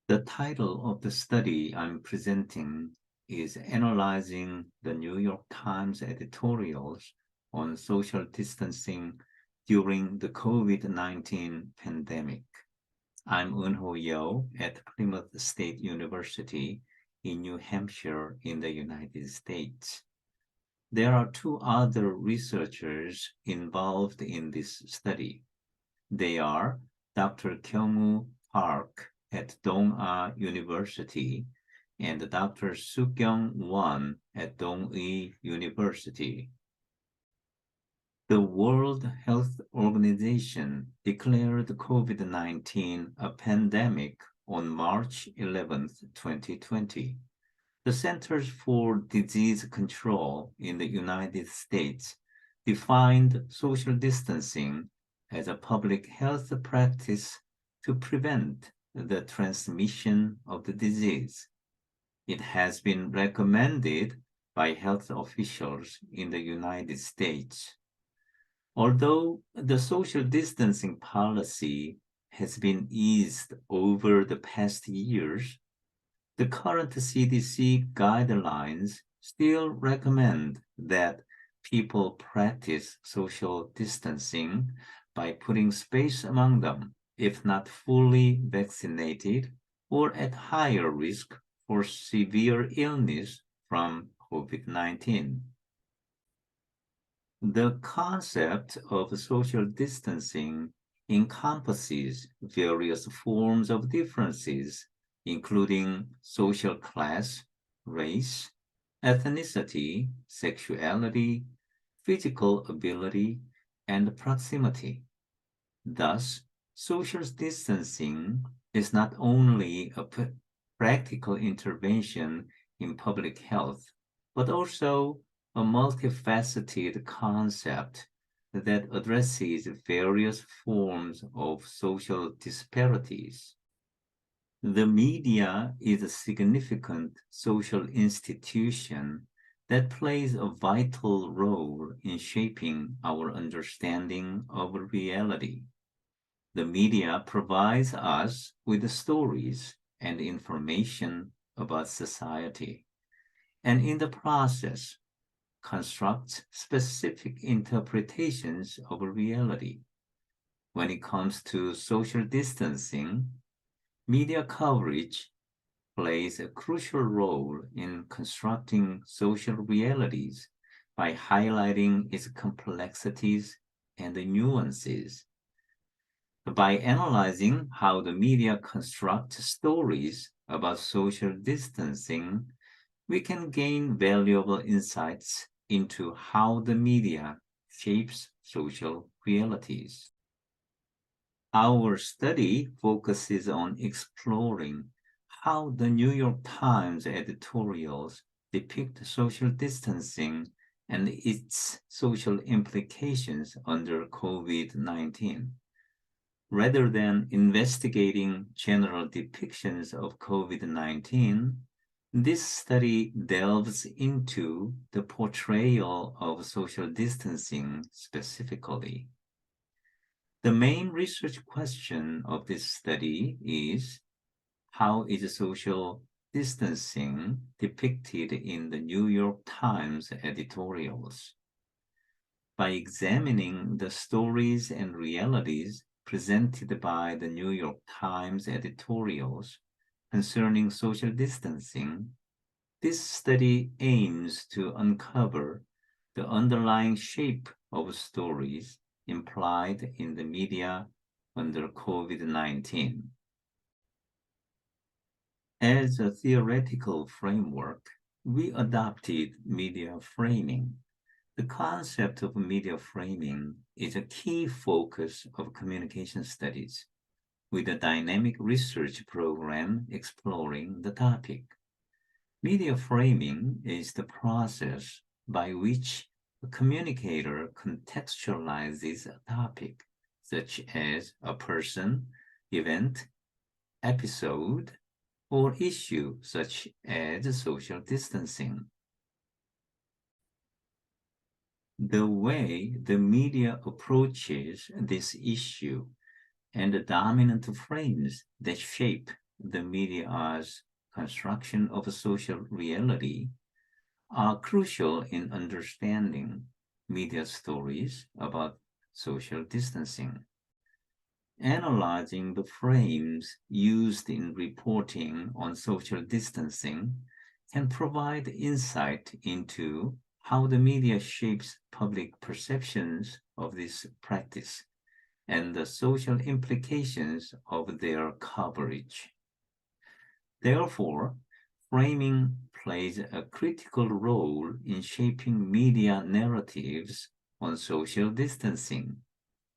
The title of the study I'm presenting is Analyzing the New York Times editorials on social distancing during the COVID-19 pandemic. I'm Eun-Ho at Plymouth State University in New Hampshire in the United States. There are two other researchers involved in this study. They are Dr. Kyung-Woo Park at Dong-A University and Dr. Suk-Kyoung at Dong-E University. The World Health Organization declared COVID-19 a pandemic on March 11, 2020. The Centers for Disease Control in the United States defined social distancing as a public health practice to prevent the transmission of the disease. It has been recommended by health officials in the United States. Although the social distancing policy has been eased over the past years, the current CDC guidelines still recommend that people practice social distancing by putting space among them if not fully vaccinated or at higher risk for severe illness from COVID-19. The concept of social distancing encompasses various forms of differences, including social class, race, ethnicity, sexuality, physical ability, and proximity. Thus, social distancing is not only a practical intervention in public health, but also a multifaceted concept that addresses various forms of social disparities. The media is a significant social institution that plays a vital role in shaping our understanding of reality. The media provides us with stories and information about society, and in the process, constructs specific interpretations of reality. When it comes to social distancing, media coverage plays a crucial role in constructing social realities by highlighting its complexities and nuances. By analyzing how the media constructs stories about social distancing, we can gain valuable insights into how the media shapes social realities. Our study focuses on exploring how the New York Times editorials depict social distancing and its social implications under COVID-19. Rather than investigating general depictions of COVID-19, this study delves into the portrayal of social distancing specifically. The main research question of this study is, how is social distancing depicted in the New York Times editorials? By examining the stories and realities presented by the New York Times editorials concerning social distancing, this study aims to uncover the underlying shape of stories implied in the media under COVID-19. As a theoretical framework, we adopted media framing. The concept of media framing is a key focus of communication studies, with a dynamic research program exploring the topic. Media framing is the process by which a communicator contextualizes a topic, such as a person, event, episode, or issue such as social distancing. The way the media approaches this issue and the dominant frames that shape the media's construction of a social reality are crucial in understanding media stories about social distancing. Analyzing the frames used in reporting on social distancing can provide insight into how the media shapes public perceptions of this practice and the social implications of their coverage. Therefore, framing plays a critical role in shaping media narratives on social distancing,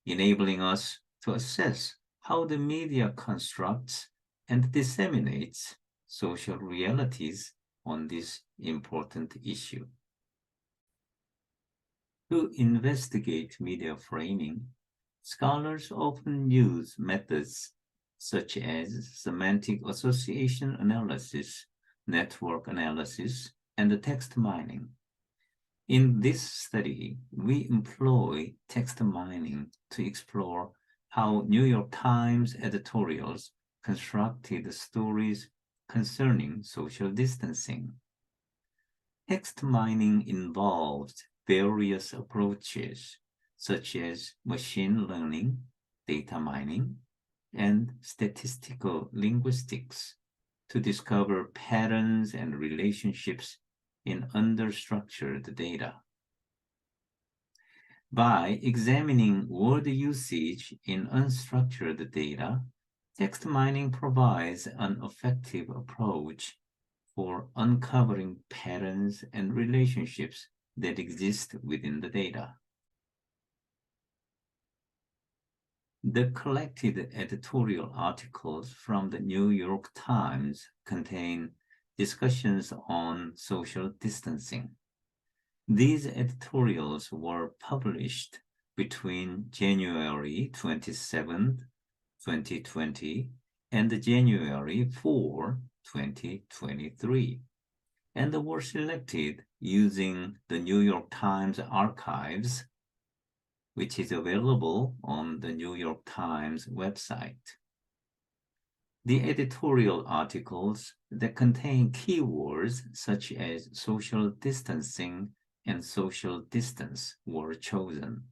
enabling us to assess how the media constructs and disseminates social realities on this important issue. To investigate media framing, scholars often use methods such as semantic association analysis, network analysis, and text mining. In this study, we employ text mining to explore how New York Times editorials constructed stories concerning social distancing. Text mining involved various approaches, such as machine learning, data mining, and statistical linguistics, to discover patterns and relationships in understructured data. By examining word usage in unstructured data, text mining provides an effective approach for uncovering patterns and relationships that exist within the data. The collected editorial articles from the New York Times contain discussions on social distancing. These editorials were published between January 27, 2020 and January 4, 2023, and were selected using the New York Times archives, which is available on the New York Times website. The editorial articles that contain keywords such as social distancing and social distance were chosen,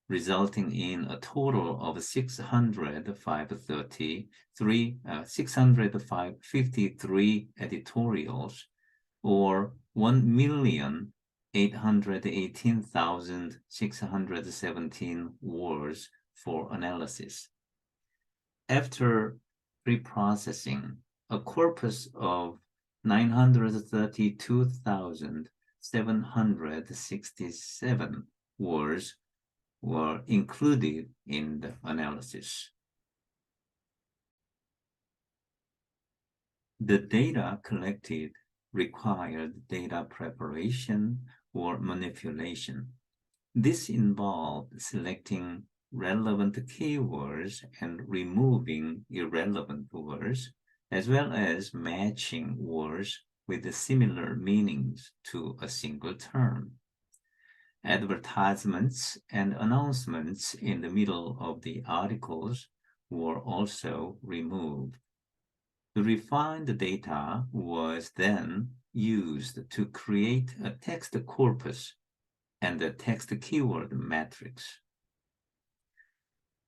resulting in a total of 653 editorials, or 1,818,617 words for analysis. After preprocessing, a corpus of 932,767 words were included in the analysis. The data collected required data preparation or manipulation. This involved selecting relevant keywords and removing irrelevant words, as well as matching words with similar meanings to a single term. Advertisements and announcements in the middle of the articles were also removed. The refined data was then used to create a text corpus and a text keyword matrix.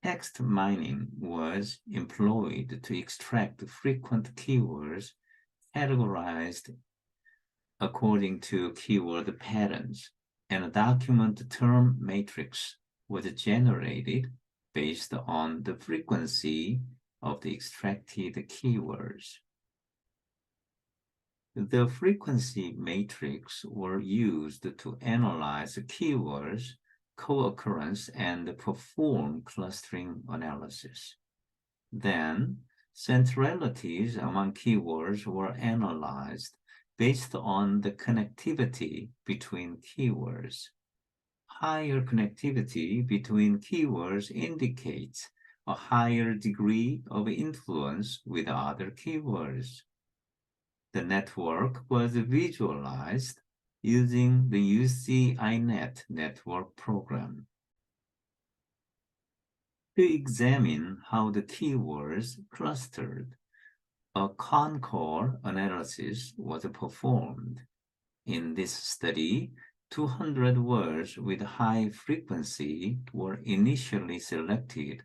Text mining was employed to extract frequent keywords categorized according to keyword patterns, and a document term matrix was generated based on the frequency of the extracted keywords. The frequency matrix were used to analyze keywords, co-occurrence, and perform clustering analysis. Then, centralities among keywords were analyzed based on the connectivity between keywords. Higher connectivity between keywords indicates a higher degree of influence with other keywords. The network was visualized using the UCINet network program. To examine how the keywords clustered, A concord analysis was performed. In this study, 200 words with high frequency were initially selected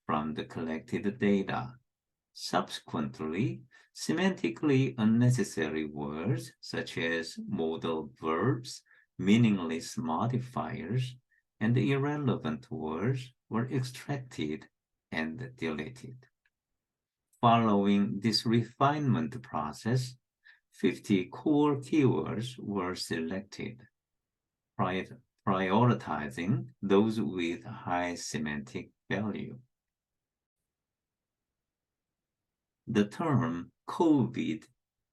from the collected data. Subsequently, semantically unnecessary words such as modal verbs, meaningless modifiers, and irrelevant words were extracted and deleted. Following this refinement process, 50 core keywords were selected, prioritizing those with high semantic value. The term COVID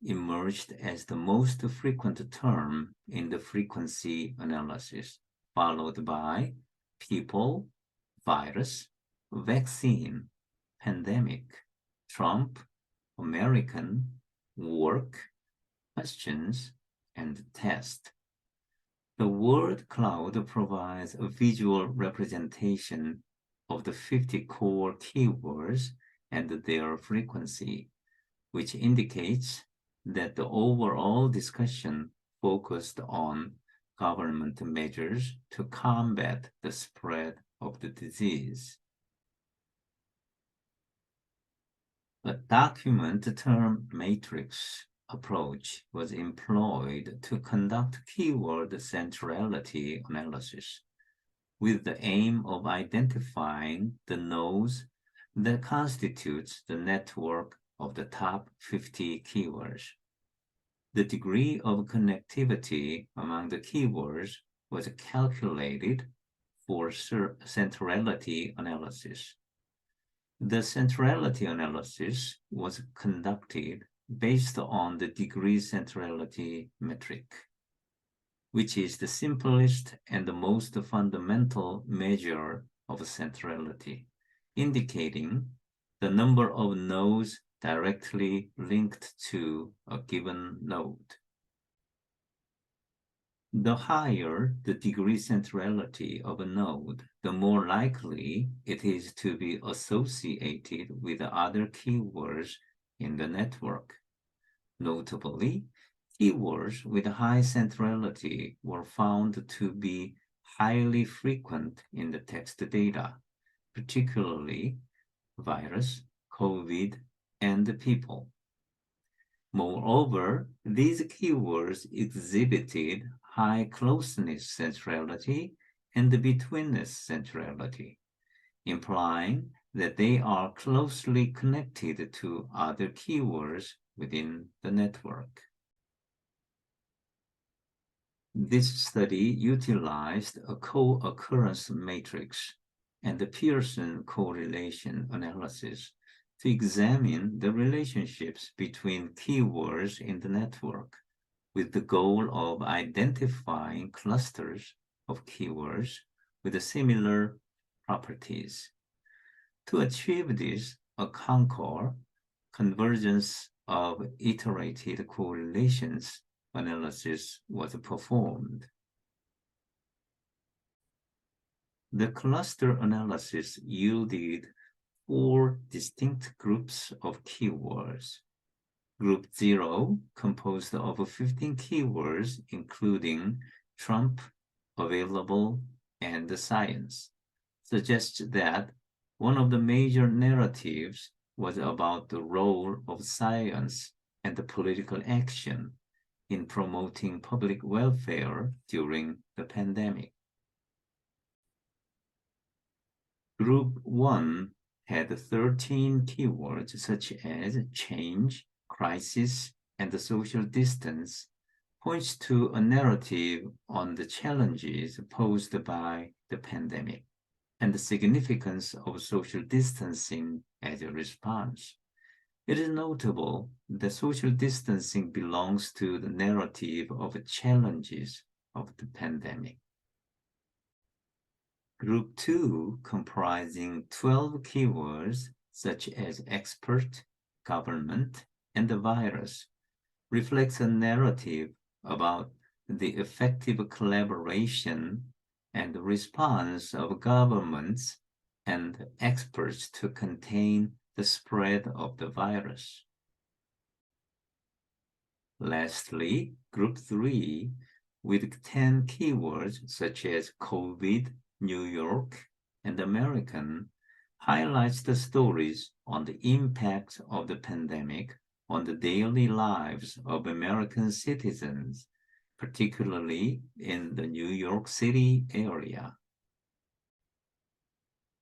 emerged as the most frequent term in the frequency analysis, followed by people, virus, vaccine, pandemic, Trump, American, work, questions, and test. The word cloud provides a visual representation of the 50 core keywords and their frequency, which indicates that the overall discussion focused on government measures to combat the spread of the disease. A document term matrix approach was employed to conduct keyword centrality analysis with the aim of identifying the nodes that constitutes the network of the top 50 keywords. The degree of connectivity among the keywords was calculated for centrality analysis. The centrality analysis was conducted based on the degree centrality metric, which is the simplest and the most fundamental measure of centrality, indicating the number of nodes directly linked to a given node. The higher the degree centrality of a node, the more likely it is to be associated with other keywords in the network. Notably, keywords with high centrality were found to be highly frequent in the text data, particularly virus, COVID, and people. Moreover, these keywords exhibited high closeness centrality and betweenness centrality, implying that they are closely connected to other keywords within the network. This study utilized a co-occurrence matrix and the Pearson correlation analysis to examine the relationships between keywords in the network with the goal of identifying clusters of keywords with similar properties. To achieve this, a concord, convergence of iterated correlations analysis was performed. The cluster analysis yielded 4 distinct groups of keywords. Group 0, composed of 15 keywords, including Trump, available, and science, suggests that one of the major narratives was about the role of science and the political action in promoting public welfare during the pandemic. Group 1 had 13 keywords such as change, crisis, and the social distance, points to a narrative on the challenges posed by the pandemic and the significance of social distancing as a response. It is notable that social distancing belongs to the narrative of challenges of the pandemic. Group 2, comprising 12 keywords such as expert, government, and the virus, reflects a narrative about the effective collaboration and response of governments and experts to contain the spread of the virus. Lastly, Group 3, with 10 keywords such as COVID, New York, and American, highlights the stories on the impact of the pandemic on the daily lives of American citizens, particularly in the New York City area.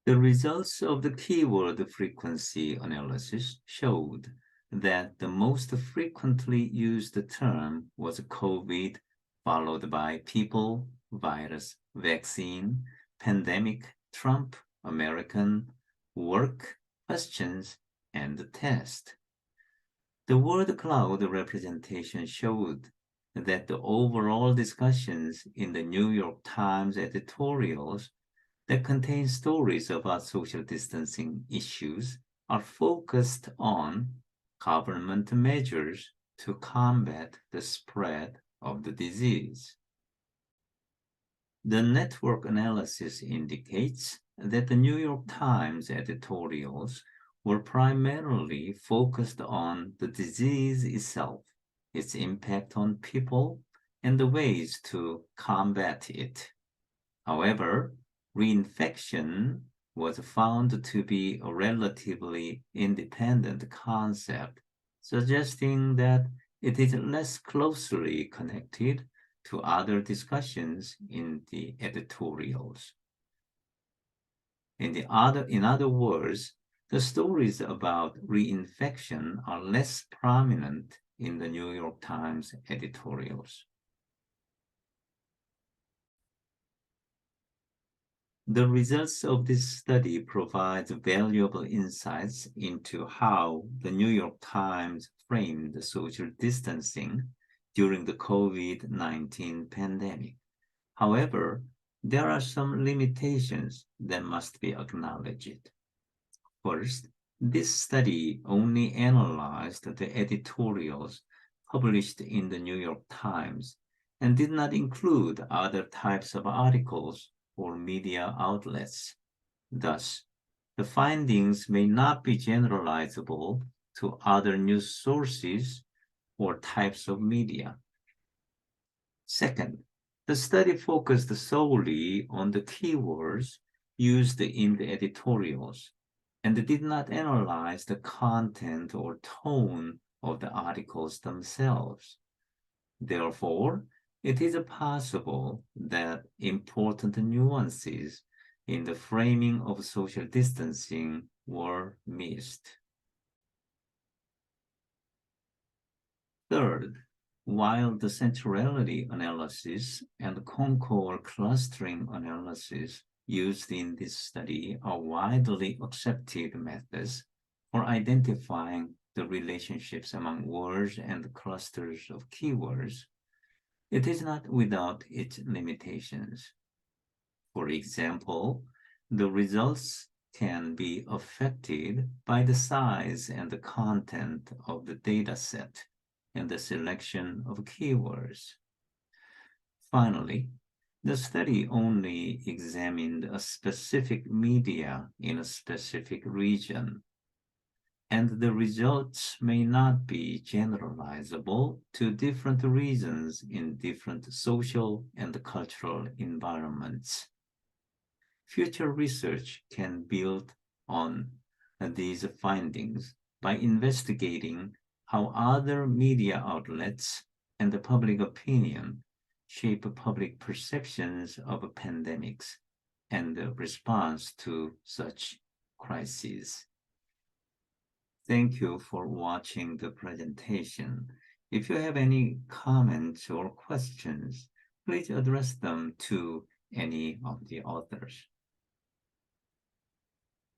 The results of the keyword frequency analysis showed that the most frequently used term was COVID, followed by people, virus, vaccine, pandemic, Trump, American, work, questions, and test. The word cloud representation showed that the overall discussions in the New York Times editorials that contain stories about social distancing issues are focused on government measures to combat the spread of the disease. The network analysis indicates that the New York Times editorials were primarily focused on the disease itself, its impact on people, and the ways to combat it. However, reinfection was found to be a relatively independent concept, suggesting that it is less closely connected to other discussions in the editorials. In other words, the stories about reinfection are less prominent in the New York Times editorials. The results of this study provide valuable insights into how the New York Times framed social distancing during the COVID-19 pandemic. However, there are some limitations that must be acknowledged. First, this study only analyzed the editorials published in the New York Times and did not include other types of articles or media outlets. Thus, the findings may not be generalizable to other news sources or types of media. Second, the study focused solely on the keywords used in the editorials and did not analyze the content or tone of the articles themselves. Therefore, it is possible that important nuances in the framing of social distancing were missed. Third, while the centrality analysis and Concord clustering analysis used in this study are widely accepted methods for identifying the relationships among words and clusters of keywords, it is not without its limitations. For example, the results can be affected by the size and the content of the data set and the selection of keywords. Finally, the study only examined a specific media in a specific region, and the results may not be generalizable to different regions in different social and cultural environments. Future research can build on these findings by investigating how other media outlets and the public opinion shape public perceptions of pandemics and the response to such crises. Thank you for watching the presentation. If you have any comments or questions, please address them to any of the authors.